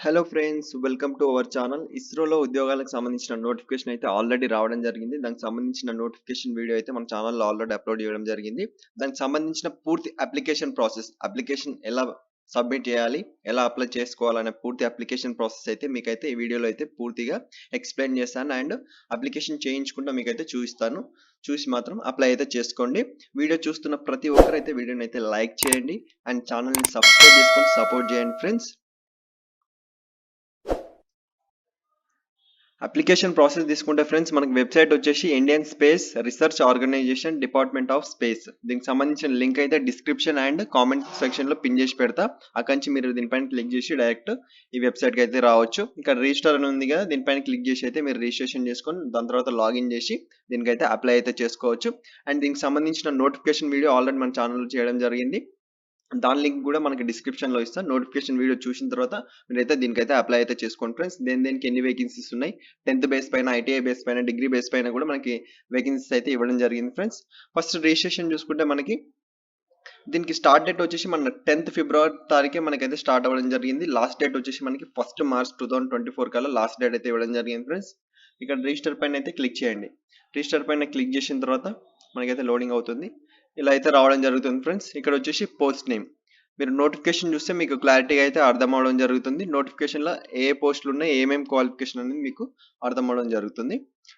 Hello friends, welcome to our channel. ఇస్రోలో ఉద్యోగాలకు సంబంధించిన నోటిఫికేషన్ అయితే ఆల్రెడీ రావడం జరిగింది. దానికి సంబంధించిన నోటిఫికేషన్ వీడియో అయితే మన ఛానల్లో ఆల్రెడీ అప్లోడ్ చేయడం జరిగింది. దానికి సంబంధించిన పూర్తి అప్లికేషన్ ప్రాసెస్, అప్లికేషన్ ఎలా సబ్మిట్ చేయాలి, ఎలా అప్లై చేసుకోవాలనే పూర్తి అప్లికేషన్ ప్రాసెస్ అయితే మీకైతే ఈ వీడియోలో అయితే పూర్తిగా ఎక్స్ప్లెయిన్ చేస్తాను. అండ్ అప్లికేషన్ చేయించుకుంటూ మీకైతే చూపిస్తాను. చూసి మాత్రం అప్లై అయితే చేసుకోండి. వీడియో చూస్తున్న ప్రతి ఒక్కరైతే వీడియోని అయితే లైక్ చేయండి అండ్ ఛానల్ని సబ్స్క్రైబ్ చేసుకొని సపోర్ట్ చేయండి ఫ్రెండ్స్. అప్లికేషన్ ప్రాసెస్ తీసుకుంటే ఫ్రెండ్స్, మనకి వెబ్సైట్ వచ్చేసి Indian Space Research Organisation Department of Space. దీనికి సంబంధించిన లింక్ అయితే డిస్క్రిప్షన్ అండ్ కామెంట్ సెక్షన్ లో పిన్ చేసి పెడతా. అక్కడి నుంచి మీరు దీనిపైన క్లిక్ చేసి డైరెక్ట్ ఈ వెబ్సైట్ కి అయితే రావచ్చు. ఇక్కడ రిజిస్టర్ అని ఉంది కదా, దీనిపైన క్లిక్ చేసి అయితే మీరు రిజిస్ట్రేషన్ చేసుకొని దాని తర్వాత లాగిన్ చేసి దీనికైతే అప్లై అయితే చేసుకోవచ్చు. అండ్ దీనికి సంబంధించిన నోటిఫికేషన్ వీడియో ఆల్రెడీ మన ఛానల్లో చేయడం జరిగింది. దాని లింక్ కూడా మనకి డిస్క్రిప్షన్ లో ఇస్తాను. నోటిఫికేషన్ వీడియో చూసిన తర్వాత మీరైతే దీనికైతే అప్లై అయితే చేసుకోండి ఫ్రెండ్స్. దేనికి ఎన్ని వేకెన్సీస్ ఉన్నాయి, 10th బేస్ పైన, ఐటీఐ బేస్ పైన, డిగ్రీ బేస్ పైన కూడా మనకి వేకెన్సీస్ అయితే ఇవ్వడం జరిగింది ఫ్రెండ్స్. ఫస్ట్ రిజిస్ట్రేషన్ చూసుకుంటే మనకి దీనికి స్టార్ట్ డేట్ వచ్చేసి మన 10th ఫిబ్రవరి తారీఖే మనకైతే స్టార్ట్ అవ్వడం జరిగింది. లాస్ట్ డేట్ వచ్చేసి మనకి 1st మార్చ్ 2024 కల్లా లాస్ట్ డేట్ అయితే ఇవ్వడం జరిగింది ఫ్రెండ్స్. ఇక్కడ రిజిస్టర్ పైన అయితే క్లిక్ చేయండి. రిజిస్టర్ పైన క్లిక్ చేసిన తర్వాత మనకైతే లోడింగ్ అవుతుంది. ఇలా అయితే రావడం జరుగుతుంది ఫ్రెండ్స్. ఇక్కడ వచ్చేసి పోస్ట్ నేమ్, మీరు నోటిఫికేషన్ చూస్తే మీకు క్లారిటీగా అయితే అర్థం అవడం జరుగుతుంది. నోటిఫికేషన్లో ఏ పోస్టులు ఉన్నాయి, ఏమేమి క్వాలిఫికేషన్ అనేది మీకు అర్థం అవడం జరుగుతుంది.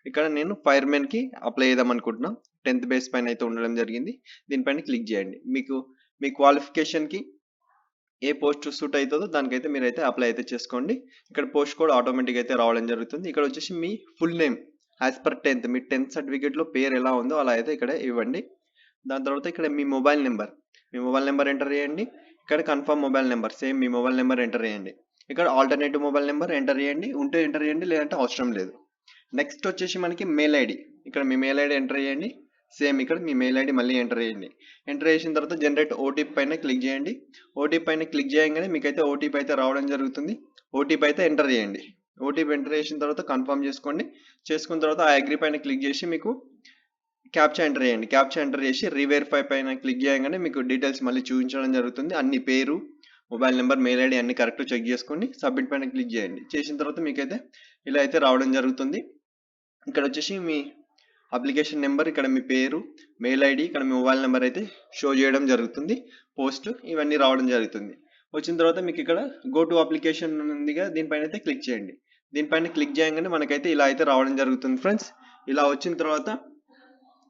ఇక్కడ నేను ఫైర్మెన్కి అప్లై చేద్దాం అనుకుంటున్నా. 10th బేస్ పైన అయితే ఉండడం జరిగింది. దీనిపైన క్లిక్ చేయండి. మీకు మీ క్వాలిఫికేషన్కి ఏ పోస్ట్ సూట్ అవుతుందో దానికైతే మీరైతే అప్లై అయితే చేసుకోండి. ఇక్కడ పోస్ట్ కోడ్ ఆటోమేటిక్ అయితే రావడం జరుగుతుంది. ఇక్కడ వచ్చేసి మీ full name as per 10th, మీ 10th సర్టిఫికేట్లో పేరు ఎలా ఉందో అలా అయితే ఇక్కడ ఇవ్వండి. దాని తర్వాత ఇక్కడ మీ మొబైల్ నెంబర్ ఎంటర్ చేయండి. ఇక్కడ కన్ఫర్మ్ మొబైల్ నెంబర్, సేమ్ మీ మొబైల్ నెంబర్ ఎంటర్ చేయండి. ఇక్కడ ఆల్టర్నేటివ్ మొబైల్ నెంబర్ ఎంటర్ చేయండి, ఉంటే ఎంటర్ చేయండి, లేదంటే అవసరం లేదు. నెక్స్ట్ వచ్చేసి మనకి మెయిల్ ఐడి, ఇక్కడ మీ మెయిల్ ఐడి ఎంటర్ చేయండి. సేమ్ ఇక్కడ మీ మెయిల్ ఐడి మళ్ళీ ఎంటర్ చేయండి. ఎంటర్ చేసిన తర్వాత జనరేట్ ఓటీపీ పైన క్లిక్ చేయండి. ఓటీపీ పైన క్లిక్ చేయగానే మీకైతే ఓటీపీ అయితే రావడం జరుగుతుంది. ఓటీపీ అయితే ఎంటర్ చేయండి. ఓటీపీ ఎంటర్ చేసిన తర్వాత కన్ఫర్మ్ చేసుకోండి. చేసుకున్న తర్వాత ఆ అగ్రీ పైన క్లిక్ చేసి మీకు క్యాప్చా ఎంటర్ చేయండి. క్యాప్చా ఎంటర్ చేసి రీవెరిఫై పైన క్లిక్ చేయగానే మీకు డీటెయిల్స్ మళ్ళీ చూపించడం జరుగుతుంది. అన్ని పేరు, మొబైల్ నెంబర్, మెయిల్ ఐడి అన్ని కరెక్ట్ చెక్ చేసుకొని సబ్మిట్ పైన క్లిక్ చేయండి. చేసిన తర్వాత మీకైతే ఇలా అయితే రావడం జరుగుతుంది. ఇక్కడ వచ్చేసి మీ అప్లికేషన్ నెంబర్, ఇక్కడ మీ పేరు, మెయిల్ ఐడి, ఇక్కడ మీ మొబైల్ నెంబర్ అయితే షో చేయడం జరుగుతుంది. పోస్ట్ ఇవన్నీ రావడం జరుగుతుంది. వచ్చిన తర్వాత మీకు ఇక్కడ గో టు అప్లికేషన్ ఉందిగా, దీనిపైన అయితే క్లిక్ చేయండి. దీనిపైన క్లిక్ చేయగానే మనకైతే ఇలా అయితే రావడం జరుగుతుంది ఫ్రెండ్స్. ఇలా వచ్చిన తర్వాత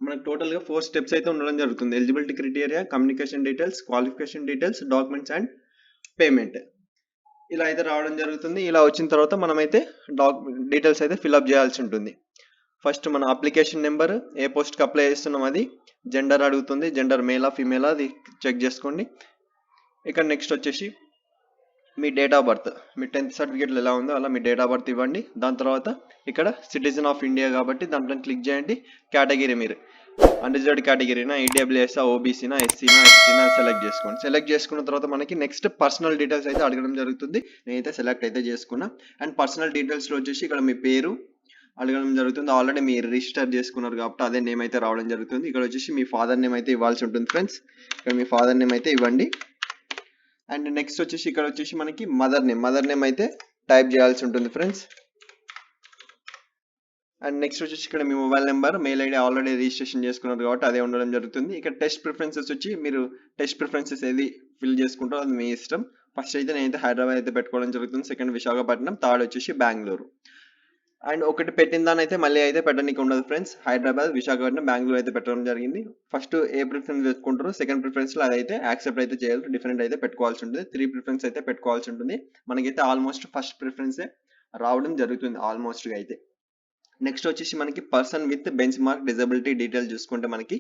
మనకు టోటల్గా 4 స్టెప్స్ అయితే ఉండడం జరుగుతుంది. Eligibility criteria, communication details, qualification details, documents and payment. ఇలా అయితే రావడం జరుగుతుంది. ఇలా వచ్చిన తర్వాత మనమైతే డీటెయిల్స్ అయితే ఫిల్అప్ చేయాల్సి ఉంటుంది. ఫస్ట్ మన అప్లికేషన్ నెంబర్, ఏ పోస్ట్కి అప్లై చేస్తున్నాం అది, జెండర్ అడుగుతుంది, జెండర్ మేలా ఫీమేలా అది చెక్ చేసుకోండి. ఇక్కడ నెక్స్ట్ వచ్చేసి మీ డేట్ ఆఫ్ బర్త్, మీ 10th సర్టిఫికేట్లు ఎలా ఉందో అలా మీ డేట్ ఆఫ్ బర్త్ ఇవ్వండి. దాని తర్వాత ఇక్కడ సిటిజన్ ఆఫ్ ఇండియా కాబట్టి దాంట్లో క్లిక్ చేయండి. కేటగిరీ మీరు అన్రిజర్వ్డ్ కేటగిరీనా, ఈడబ్ల్యూఎస్, ఓబీసీనా, ఎస్సీనా, ఎస్టీనా సెలెక్ట్ చేసుకోండి. సెలెక్ట్ చేసుకున్న తర్వాత మనకి నెక్స్ట్ పర్సనల్ డీటెయిల్స్ అయితే అడగడం జరుగుతుంది. నేనైతే సెలెక్ట్ అయితే చేసుకున్నా. అండ్ పర్సనల్ డీటెయిల్స్లో వచ్చేసి ఇక్కడ మీ పేరు అడగడం జరుగుతుంది. ఆల్రెడీ మీరు రిజిస్టర్ చేసుకున్నారు కాబట్టి అదే నేమ్ అయితే రావడం జరుగుతుంది. ఇక్కడ వచ్చేసి మీ ఫాదర్ నేమ్ అయితే ఇవ్వాల్సి ఉంటుంది ఫ్రెండ్స్. ఇక్కడ మీ ఫాదర్ నేమ్ అయితే ఇవ్వండి. అండ్ నెక్స్ట్ వచ్చేసి ఇక్కడ వచ్చేసి మనకి మదర్ నేమ్ అయితే టైప్ చేయాల్సి ఉంటుంది ఫ్రెండ్స్. అండ్ నెక్స్ట్ వచ్చేసి ఇక్కడ మీ mobile number, mail ID already registration చేసుకున్నారు కాబట్టి అదే ఉండడం జరుగుతుంది. ఇక్కడ టెస్ట్ ప్రిఫరెన్సెస్ వచ్చి మీరు టెస్ట్ ప్రిఫరెన్సెస్ ఏది ఫిల్ చేసుకుంటారో అది మీ ఇష్టం. ఫస్ట్ అయితే నేనైతే హైదరాబాద్ అయితే పెట్టుకోవడం జరుగుతుంది, సెకండ్ విశాఖపట్నం, థర్డ్ వచ్చేసి బెంగళూరు. అండ్ ఒకటి పెట్టిన దాని అయితే మళ్ళీ అయితే పెట్టడానికి ఉండదు ఫ్రెండ్స్. హైదరాబాద్, విశాఖపట్నం, బెంగళూరు అయితే పెట్టడం జరిగింది. ఫస్ట్ ఏ ప్రిఫరెన్స్ వేసుకుంటారో సెకండ్ ప్రిఫరెన్స్లో అదైతే యాక్సెప్ట్ అయితే చేయాలి. డిఫరెంట్ అయితే పెట్టుకోవాల్సి ఉంటుంది. 3 ప్రిఫరెన్స్ అయితే పెట్టుకోవాల్సి ఉంటుంది. మనకైతే ఆల్మోస్ట్ ఫస్ట్ ప్రిఫరెన్సే రావడం జరుగుతుంది ఆల్మోస్ట్గా అయితే. నెక్స్ట్ వచ్చేసి మనకి person with bench mark disability details చూసుకుంటే మనకి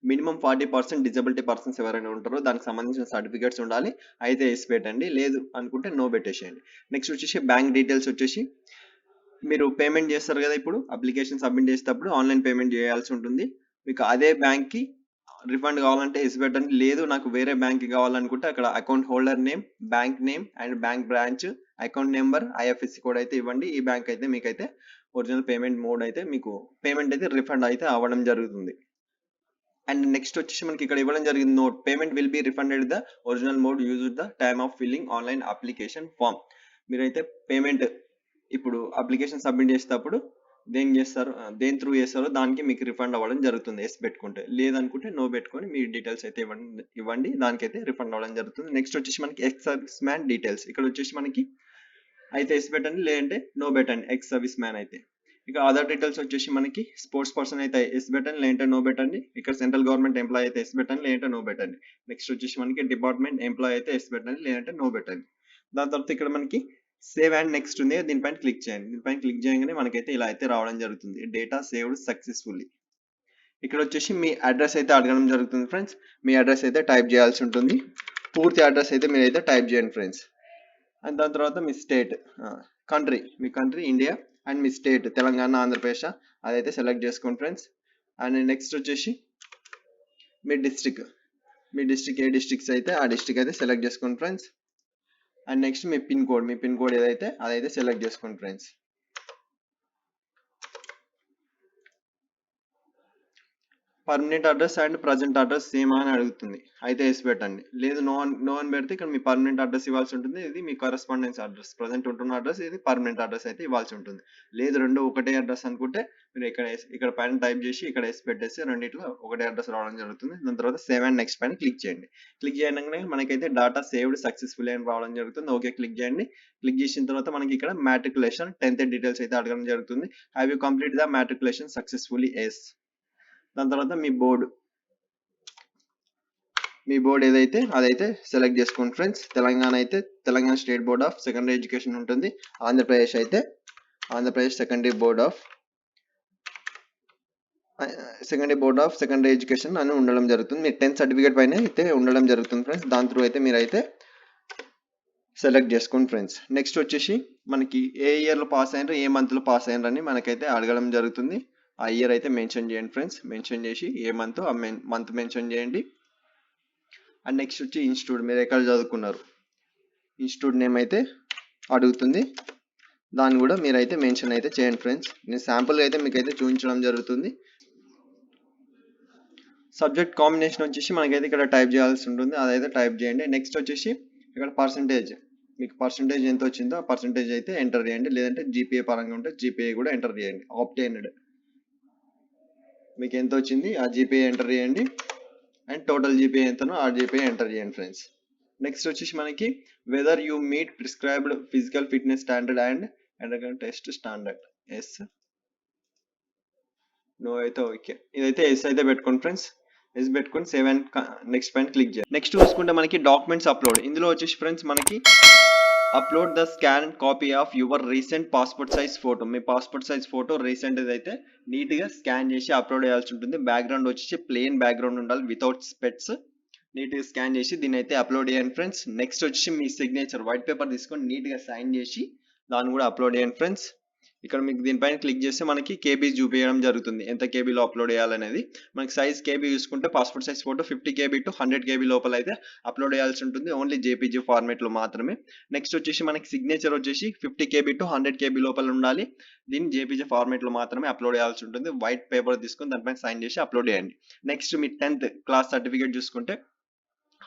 మినిమం 40% డిజబిలిటీ పర్సన్స్ ఎవరైనా ఉంటారో దానికి సంబంధించిన సర్టిఫికేట్స్ ఉండాలి. అయితే వేసి పెట్టండి, లేదు అనుకుంటే నో పెట్టేసేయండి. నెక్స్ట్ వచ్చేసి బ్యాంక్ డీటెయిల్స్ వచ్చేసి మీరు పేమెంట్ చేస్తారు కదా, ఇప్పుడు అప్లికేషన్ సబ్మిట్ చేసేటప్పుడు ఆన్లైన్ పేమెంట్ చేయాల్సి ఉంటుంది. మీకు అదే బ్యాంక్కి రిఫండ్ కావాలంటే వేసి పెట్టండి, లేదు నాకు వేరే బ్యాంక్కి కావాలనుకుంటే అక్కడ account holder name, bank name and bank branch, account number, IFSC code అయితే ఇవ్వండి. ఈ బ్యాంక్ అయితే మీకైతే ఒరిజినల్ పేమెంట్ మోడ్ అయితే మీకు పేమెంట్ అయితే రిఫండ్ అయితే అవ్వడం జరుగుతుంది. అండ్ నెక్స్ట్ వచ్చేసి మనకి ఇక్కడ ఇవ్వడం జరిగింది note, payment will be refunded the original mode used the time of filling online application form. మీరైతే పేమెంట్ ఇప్పుడు అప్లికేషన్ సబ్మిట్ చేసేటప్పుడు దేని త్రూ చేస్తారో దానికి మీకు రిఫండ్ అవ్వడం జరుగుతుంది ఎస్ పెట్టుకుంటే. లేదనుకుంటే నో పెట్టుకొని మీ డీటెయిల్స్ అయితే ఇవ్వండి దానికైతే రిఫండ్ అవ్వడం జరుగుతుంది. నెక్స్ట్ వచ్చేసి మనకి ఎక్స్ సర్వీస్ మ్యాన్ డీటెయిల్స్. ఇక్కడ వచ్చేసి మనకి అయితే ఎస్ పెట్టండి, లేదంటే నో పెట్టండి ఎక్స్ సర్వీస్ మ్యాన్ అయితే. ఇక అదర్ డీటెయిల్స్ వచ్చేసి మనకి స్పోర్ట్స్ పర్సన్ అయితే ఎస్ పెట్టండి, లేదంటే నో పెట్టండి. ఇక్కడ సెంట్రల్ గవర్నమెంట్ ఎంప్లాయ్ అయితే ఎస్ పెట్టండి, లేదంటే నో పెట్టండి. నెక్స్ట్ వచ్చేసి మనకి డిపార్ట్మెంట్ ఎంప్లాయ్ అయితే ఎస్ పెట్టండి, లేదంటే నో పెట్టండి. దాని తర్వాత ఇక్కడ మనకి సేవ్ అండ్ నెక్స్ట్ ఉంది, దీనిపైన క్లిక్ చేయండి. దీనిపైన క్లిక్ చేయగానే మనకైతే ఇలా అయితే రావడం జరుగుతుంది, డేటా సేవ్డ్ సక్సెస్ఫుల్లీ. ఇక్కడ వచ్చేసి మీ అడ్రస్ అయితే అడగడం జరుగుతుంది ఫ్రెండ్స్. మీ అడ్రస్ అయితే టైప్ చేయాల్సి ఉంటుంది. పూర్తి అడ్రస్ అయితే మీరు అయితే టైప్ చేయండి ఫ్రెండ్స్. అండ్ దాని తర్వాత మీ స్టేట్, కంట్రీ, మీ కంట్రీ ఇండియా, అండ్ మీ స్టేట్ తెలంగాణ, ఆంధ్రప్రదేశ్ అదైతే సెలెక్ట్ చేసుకోండి ఫ్రెండ్స్. అండ్ నెక్స్ట్ వచ్చేసి మీ డిస్ట్రిక్ట్ ఏ డిస్ట్రిక్ట్స్ అయితే ఆ డిస్ట్రిక్ట్ అయితే సెలెక్ట్ చేసుకోండి friends. And next me pin code ఏదైతే అదైతే సెలెక్ట్ చేసుకోండి friends. Permanent address and present address same అని అడుగుతుంది, అయితే వేసి పెట్టండి. లేదు నో అని పెడితే ఇక్కడ మీ పర్మనెంట్ అడ్రస్ ఇవ్వాల్సి ఉంటుంది, ఇది మీ కరెస్పాండెన్స్ అడ్రస్, ప్రజెంట్ ఉంటున్న అడ్రస్, ఇది పర్మనెంట్ అడ్రస్ అయితే ఇవ్వాల్సి ఉంటుంది. లేదు రెండు ఒకటే అడ్రస్ అనుకుంటే మీరు ఇక్కడ పైన టైప్ చేసి ఇక్కడ వేసి పెట్టేసి రెండిట్లో ఒకటే అడ్రస్ రావడం జరుగుతుంది. దాని తర్వాత సేవ్ అండ్ నెక్స్ట్ పైన క్లిక్ చేయండి. క్లిక్ చేయగానే మనకైతే డాటా సేవ్డ్ సక్సెస్ఫుల్ అని రావడం జరుగుతుంది. ఓకే క్లిక్ చేయండి. క్లిక్ చేసిన తర్వాత మనకి ఇక్కడ మ్యాట్రికులేషన్ 10th డీటెయిల్స్ అయితే అడగడం జరుగుతుంది. Have you complete the matriculation successfully yes. దాని తర్వాత మీ బోర్డ్ ఏదైతే అదైతే సెలెక్ట్ చేసుకోండి ఫ్రెండ్స్. తెలంగాణ అయితే Telangana state board of secondary education ఉంటుంది. ఆంధ్రప్రదేశ్ అయితే Andhra Pradesh secondary board of secondary education అని ఉండడం జరుగుతుంది. మీ 10th సర్టిఫికేట్ పైన అయితే ఉండడం జరుగుతుంది ఫ్రెండ్స్. దాని త్రూ అయితే మీరు అయితే సెలెక్ట్ చేసుకోండి ఫ్రెండ్స్. నెక్స్ట్ వచ్చేసి మనకి ఏ ఇయర్లో పాస్ అయినారు, ఏ మంత్లో పాస్ అయినారు అని మనకైతే అడగడం జరుగుతుంది. ఆ ఇయర్ అయితే మెన్షన్ చేయండి ఫ్రెండ్స్. మెన్షన్ చేసి ఏ మంత్ ఆ మంత్ మెన్షన్ చేయండి. అండ్ నెక్స్ట్ వచ్చి ఇన్స్టిట్యూట్, మీరు ఎక్కడ చదువుకున్నారు, ఇన్స్టిట్యూట్ నేమ్ అయితే అడుగుతుంది, దాన్ని కూడా మీరైతే మెన్షన్ అయితే చేయండి ఫ్రెండ్స్. నేను శాంపుల్ అయితే మీకు అయితే చూపించడం జరుగుతుంది. సబ్జెక్ట్ కాంబినేషన్ వచ్చేసి మనకైతే ఇక్కడ టైప్ చేయాల్సి ఉంటుంది, అదైతే టైప్ చేయండి. నెక్స్ట్ వచ్చేసి ఇక్కడ పర్సంటేజ్, మీకు పర్సంటేజ్ ఎంత వచ్చిందో ఆ పర్సంటేజ్ అయితే ఎంటర్ చేయండి. లేదంటే జీపీఏ పరంగా ఉంటే జీపీఏ కూడా ఎంటర్ చేయండి. ఆబ్టైన్డ్ మీకు ఎంత వచ్చింది ఆ జీపీఏ ఎంటర్ చేయండి. అండ్ టోటల్ జీపీఏ ఎంతనో ఆ జీపీఏ ఎంటర్ చేయండి ఫ్రెండ్స్. నెక్స్ట్ వచ్చేసి మనకి whether you meet prescribed physical fitness standard and test standard yes, no అయితే ఓకే. ఇదైతే ఎస్ అయితే పెట్టుకోండి ఫ్రెండ్స్. ఎస్ పెట్టుకొని సేవ్ అండ్ నెక్స్ట్ పైన క్లిక్ చేయండి. నెక్స్ట్ చూసుకుంటే మనకి డాక్యుమెంట్స్ అప్లోడ్, ఇందులో వచ్చేసి ఫ్రెండ్స్ మనకి upload the scan copy of your recent passport size photo. మీ పాస్పోర్ట్ సైజ్ ఫోటో రీసెంట్ అయితే నీట్గా స్కాన్ చేసి అప్లోడ్ చేయాల్సి ఉంటుంది. బ్యాక్గ్రౌండ్ వచ్చేసి ప్లెయిన్ బ్యాక్గ్రౌండ్ ఉండాలి వితౌట్ స్పెట్స్. నీట్గా స్కాన్ చేసి దీన్ని అయితే అప్లోడ్ చేయండి ఫ్రెండ్స్. నెక్స్ట్ వచ్చి మీ సిగ్నేచర్ వైట్ పేపర్ తీసుకొని నీట్గా సైన్ చేసి దాన్ని కూడా అప్లోడ్ చేయండి ఫ్రెండ్స్. ఇక్కడ మీకు దీనిపైన క్లిక్ చేస్తే మనకి కేబీ చూపించడం జరుగుతుంది, ఎంత కేబీలో అప్లోడ్ చేయాలనేది. మనకి సైజ్ కేబీ చూసుకుంటే passport size photo 50 KB to 100 KB లోపల అయితే అప్లోడ్ చేయాల్సి ఉంటుంది, ఓన్లీ జేపీజీ ఫార్మేట్లో మాత్రమే. నెక్స్ట్ వచ్చేసి మనకి సిగ్నేచర్ వచ్చేసి 50 KB to 100 KB లోపల ఉండాలి, దీన్ని జేపీజీ ఫార్మేట్లో మాత్రమే అప్లోడ్ చేయాల్సి ఉంటుంది. వైట్ పేపర్ తీసుకొని దానిపైన సైన్ చేసి అప్లోడ్ చేయండి. నెక్స్ట్ మీ 10th క్లాస్ సర్టిఫికేట్ చూసుకుంటే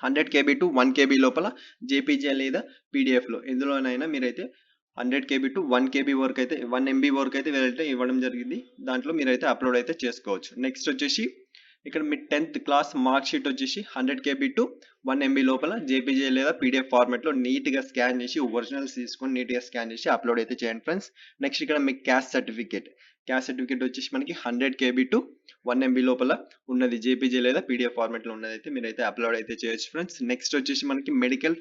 100 KB to 1 KB లోపల జేపీజీ లేదా పీడిఎఫ్లో ఎందులోనైనా మీరైతే 100 KB to 1 KB వరకు అయితే 1 MB వరకు అయితే వీళ్ళైతే ఇవ్వడం జరిగింది, దాంట్లో మీరైతే అప్లోడ్ అయితే చేసుకోవచ్చు. నెక్స్ట్ వచ్చేసి ఇక్కడ మీ 10th క్లాస్ మార్క్ షీట్ వచ్చేసి 100 KB to 1 MB లోపల జేపీజీ లేదా పీడిఎఫ్ ఫార్మాట్లో నీట్గా స్కాన్ చేసి ఒరిజినల్స్ తీసుకొని నీట్గా స్కాన్ చేసి అప్లోడ్ అయితే చేయండి ఫ్రెండ్స్. నెక్స్ట్ ఇక్కడ మీ క్యాస్ట్ సర్టిఫికేట్ వచ్చేసి మనకి 100 KB to 1 MB లోపల ఉన్నది జేపీజీ లేదా పీడిఎఫ్ ఫార్మాట్లో ఉన్నది అయితే మీరైతే అప్లోడ్ అయితే చేయొచ్చు ఫ్రెండ్స్. నెక్స్ట్ వచ్చేసి మనకి మెడికల్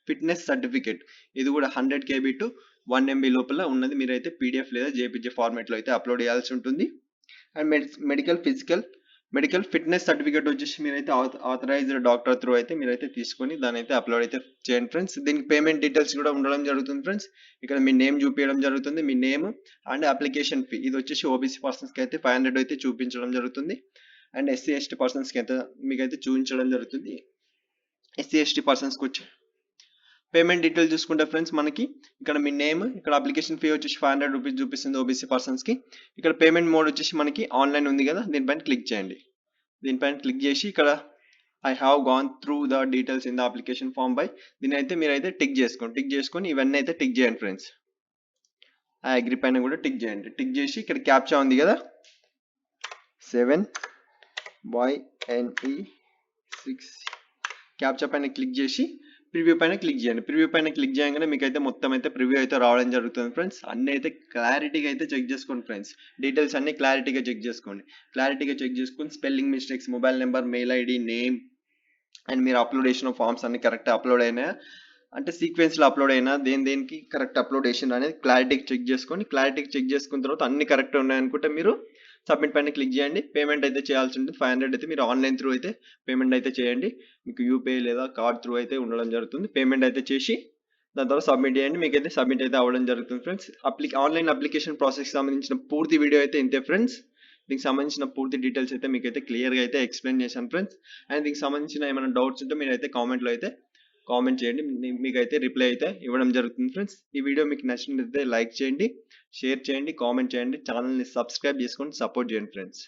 ఫిట్నెస్ సర్టిఫికేట్, ఇది కూడా 100 KB to 1 MB లోపల ఉన్నది మీరైతే పీడిఎఫ్ లేదా జేపీజీ ఫార్మాట్లో అయితే అప్లోడ్ చేయాల్సి ఉంటుంది. అండ్ మెడికల్ ఫిట్నెస్ సర్టిఫికేట్ వచ్చేసి మీరైతే ఆథరైజ్డ్ డాక్టర్ త్రూ అయితే మీరైతే తీసుకొని దాని అయితే అప్లోడ్ అయితే చేయండి ఫ్రెండ్స్. దీనికి పేమెంట్ డీటెయిల్స్ కూడా ఉండడం జరుగుతుంది ఫ్రెండ్స్. ఇక్కడ మీ నేమ్ చూపించడం జరుగుతుంది, మీ నేమ్ అండ్ అప్లికేషన్ ఫీ, ఇది వచ్చేసి ఓబీసీ పర్సన్స్కి అయితే 500 అయితే చూపించడం జరుగుతుంది. అండ్ ఎస్సీ ఎస్టీ పర్సన్స్కి అయితే మీకైతే చూపించడం జరుగుతుంది. ఎస్సీ ఎస్టీ పర్సన్స్కి వచ్చి పేమెంట్ డీటెయిల్ చూసుకుంటే ఫ్రెండ్స్ మనకి ఇక్కడ మీ నేమ్, ఇక్కడ అప్లికేషన్ ఫీ వచ్చేసి 500 రూపీస్ చూపిస్తుంది ఓబీసీ పర్సన్స్కి. ఇక్కడ పేమెంట్ మోడ్ వచ్చేసి మనకి ఆన్లైన్ ఉంది కదా, దీనిపైన క్లిక్ చేయండి. దీనిపైన క్లిక్ చేసి ఇక్కడ I have gone through the details in the application form by, దీని అయితే మీరైతే టిక్ చేసుకొని ఇవన్నీ అయితే టిక్ చేయండి ఫ్రెండ్స్. ఆ అగ్రి పైన కూడా టిక్ చేయండి. టిక్ చేసి ఇక్కడ క్యాప్చా ఉంది కదా 7YNE6 క్యాప్చా పైన క్లిక్ చేసి ప్రివ్యూ పైన క్లిక్ చేయండి. ప్రివ్యూ పైన క్లిక్ చేయగానే మీకు అయితే మొత్తం అయితే ప్రివ్యూ అయితే రావడం జరుగుతుంది ఫ్రెండ్స్. అన్నీ అయితే క్లారిటీగా అయితే చెక్ చేసుకోండి ఫ్రెండ్స్. డీటెయిల్స్ అన్ని క్లారిటీగా చెక్ చేసుకోండి. క్లారిటీగా చెక్ చేసుకొని spelling mistakes, mobile number, mail ID, name and మీరు అప్లోడ్ చేసిన ఫామ్స్ అన్ని కరెక్ట్ అప్లోడ్ అయినాయా, అంటే సీక్వెన్స్లో అప్లోడ్ అయినా దేనికి కరెక్ట్ అప్లోడ్ చేసిన అనేది క్లారిటీగా చెక్ చేసుకొని, క్లారిటీగా చెక్ చేసుకున్న తర్వాత అన్ని కరెక్ట్ ఉన్నాయనుకుంటే మీరు సబ్మిట్ పైన క్లిక్ చేయండి. పేమెంట్ అయితే చేయాల్సి ఉంటుంది 500 అయితే మీరు ఆన్లైన్ త్రూ అయితే పేమెంట్ అయితే చేయండి. మీకు యూపీఐ లేదా కార్డ్ త్రూ అయితే ఉండడం జరుగుతుంది. పేమెంట్ అయితే చేసి దాని తర్వాత సబ్మిట్ చేయండి. మీకైతే సబ్మిట్ అయితే అవ్వడం జరుగుతుంది ఫ్రెండ్స్. ఆన్లైన్ అప్లికేషన్ ప్రాసెస్కి సంబంధించిన పూర్తి వీడియో అయితే ఇంతే ఫ్రెండ్స్. దీనికి సంబంధించిన పూర్తి డీటెయిల్స్ అయితే మీకైతే క్లియర్గా అయితే ఎక్స్ప్లెయిన్ చేశాను ఫ్రెండ్స్. అండ్ దీనికి సంబంధించిన ఏమైనా డౌట్స్ ఉంటే మీరైతే కామెంట్లో అయితే కామెంట్ చేయండి. మీకైతే రిప్లై అయితే ఇవ్వడం జరుగుతుంది ఫ్రెండ్స్. ఈ వీడియో మీకు నచ్చినట్లయితే లైక్ చేయండి, షేర్ చేయండి, కామెంట్ చేయండి, ఛానల్ని సబ్స్క్రైబ్ చేసుకొని సపోర్ట్ చేయండి ఫ్రెండ్స్.